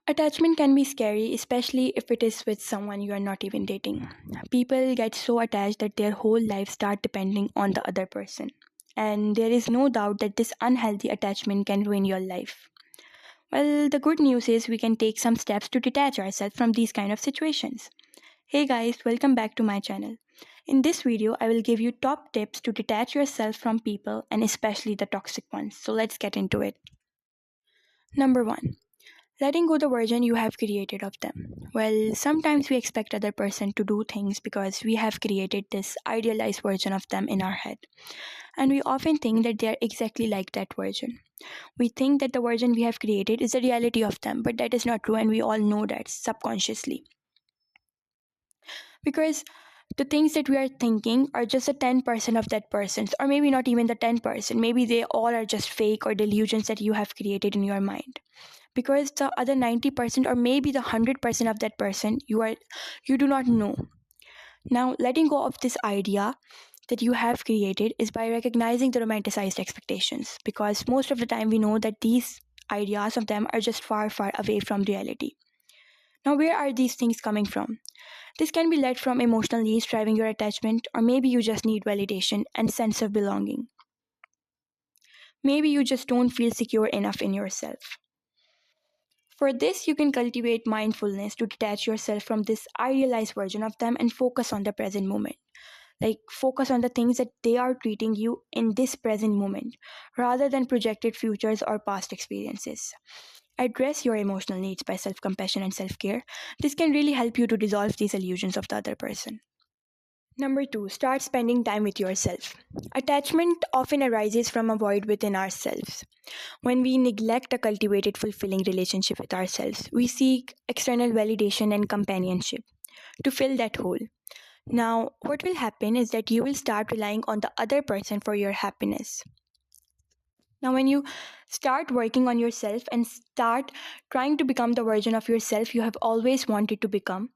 Attachment can be scary, especially if it is with someone you are not even dating. People get so attached that their whole life start depending on the other person. And there is no doubt that this unhealthy attachment can ruin your life. Well, the good news is we can take some steps to detach ourselves from these kind of situations. Hey guys, welcome back to my channel. In this video, I will give you top tips to detach yourself from people and especially the toxic ones. So let's get into it. Number 1, letting go the version you have created of them. Well, sometimes we expect other person to do things because we have created this idealized version of them in our head. And we often think that they are exactly like that version. We think that the version we have created is the reality of them, but that is not true and we all know that subconsciously. Because the things that we are thinking are just a 10% of that person's, or maybe not even the 10%. Maybe they all are just fake or delusions that you have created in your mind, because the other 90% or maybe the 100% of that person you do not know. Now, letting go of this idea that you have created is by recognizing the romanticized expectations, because most of the time we know that these ideas of them are just far away from reality. Now, where are these things coming from? This can be led from emotional needs driving your attachment, or maybe you just need validation and sense of belonging. Maybe you just don't feel secure enough in yourself. For this, you can cultivate mindfulness to detach yourself from this idealized version of them and focus on the present moment. Like, focus on the things that they are treating you in this present moment, rather than projected futures or past experiences. Address your emotional needs by self compassion and self care. This can really help you to dissolve these illusions of the other person. Number 2, start spending time with yourself. Attachment often arises from a void within ourselves. When we neglect a cultivated, fulfilling relationship with ourselves, we seek external validation and companionship to fill that hole. Now, what will happen is that you will start relying on the other person for your happiness. Now, when you start working on yourself and start trying to become the version of yourself you have always wanted to become,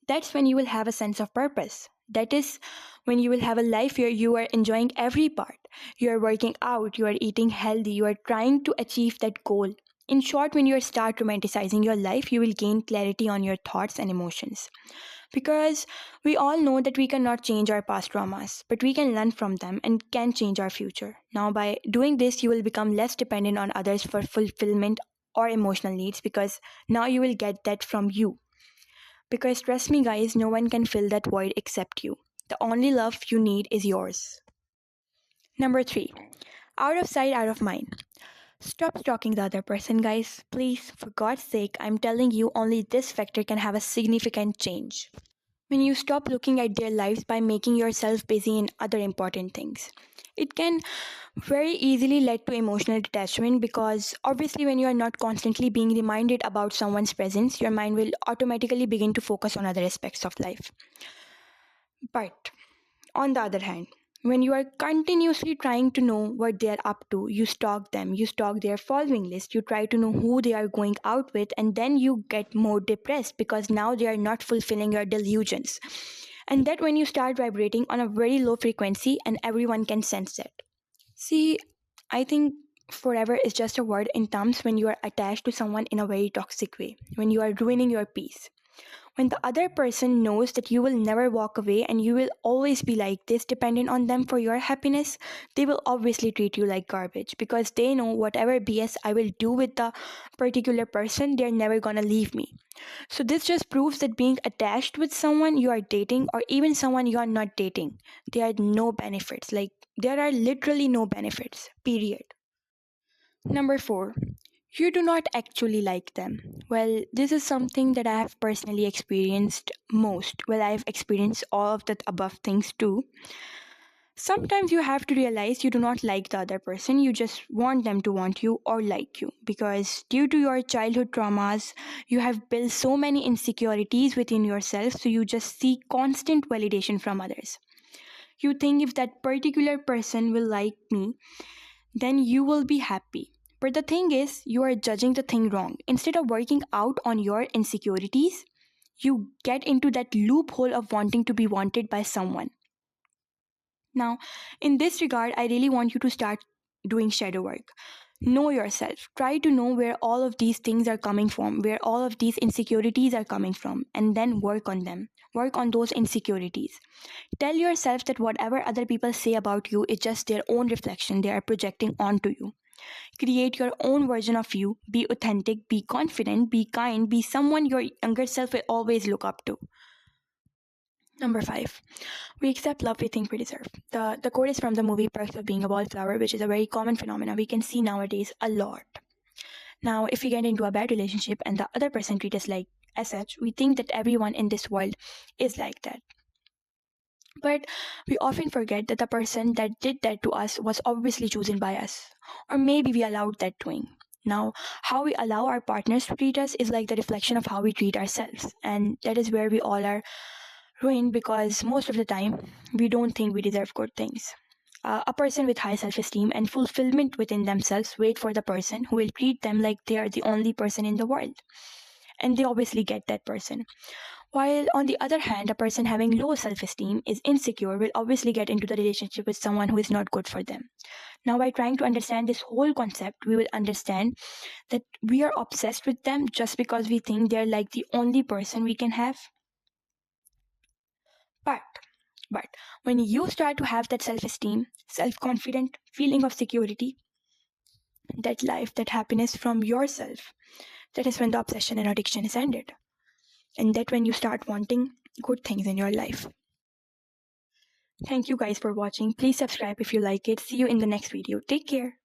that's when you will have a sense of purpose. That is when you will have a life where you are enjoying every part. You are working out, you are eating healthy, you are trying to achieve that goal. In short, when you start romanticizing your life, you will gain clarity on your thoughts and emotions. Because we all know that we cannot change our past traumas, but we can learn from them and can change our future. Now, by doing this, you will become less dependent on others for fulfillment or emotional needs, because now you will get that from you. Because trust me, guys, no one can fill that void except you. The only love you need is yours. Number 3, out of sight, out of mind. Stop stalking the other person, guys. Please, for God's sake, I'm telling you, only this factor can have a significant change. When you stop looking at their lives by making yourself busy in other important things, it can very easily lead to emotional detachment, because obviously, when you are not constantly being reminded about someone's presence, your mind will automatically begin to focus on other aspects of life. But on the other hand, when you are continuously trying to know what they are up to, you stalk them, you stalk their following list, you try to know who they are going out with, and then you get more depressed because now they are not fulfilling your delusions. And that when you start vibrating on a very low frequency, and everyone can sense it. See, I think forever is just a word in terms when you are attached to someone in a very toxic way, when you are ruining your peace. When the other person knows that you will never walk away and you will always be like this, dependent on them for your happiness, they will obviously treat you like garbage, because they know whatever BS I will do with the particular person, they're never gonna leave me. So, this just proves that being attached with someone you are dating or even someone you are not dating, there are no benefits. Like, there are literally no benefits, period. Number 4, you do not actually like them. Well, this is something that I have personally experienced most. Well, I've experienced all of the above things too. Sometimes you have to realize you do not like the other person, you just want them to want you or like you. Because due to your childhood traumas, you have built so many insecurities within yourself, so you just seek constant validation from others. You think if that particular person will like me, then you will be happy. But the thing is, you are judging the thing wrong. Instead of working out on your insecurities, you get into that loophole of wanting to be wanted by someone. Now, in this regard, I really want you to start doing shadow work. Know yourself. Try to know where all of these things are coming from, where all of these insecurities are coming from, and then work on them. Work on those insecurities. Tell yourself that whatever other people say about you is just their own reflection they are projecting onto you. Create your own version of you. Be authentic, be confident, be kind, be someone your younger self will always look up to. Number 5, we accept love we think we deserve. The quote is from the movie Perks of Being a Wallflower, which is a very common phenomenon we can see nowadays a lot. Now, if we get into a bad relationship and the other person treats us like as such, we think that everyone in this world is like that. But we often forget that the person that did that to us was obviously chosen by us. Or maybe we allowed that doing. Now, how we allow our partners to treat us is like the reflection of how we treat ourselves. And that is where we all are ruined because most of the time we don't think we deserve good things. A person with high self esteem and fulfillment within themselves wait for the person who will treat them like they are the only person in the world. And they obviously get that person. While on the other hand, a person having low self esteem is insecure will obviously get into the relationship with someone who is not good for them. Now, by trying to understand this whole concept, we will understand that we are obsessed with them just because we think they're like the only person we can have. But but when you start to have that self-esteem, self-confident feeling of security, that life, that happiness from yourself, that is when the obsession and addiction is ended. And that when you start wanting good things in your life. Thank you guys for watching. Please subscribe if you like it. See you in the next video. Take care.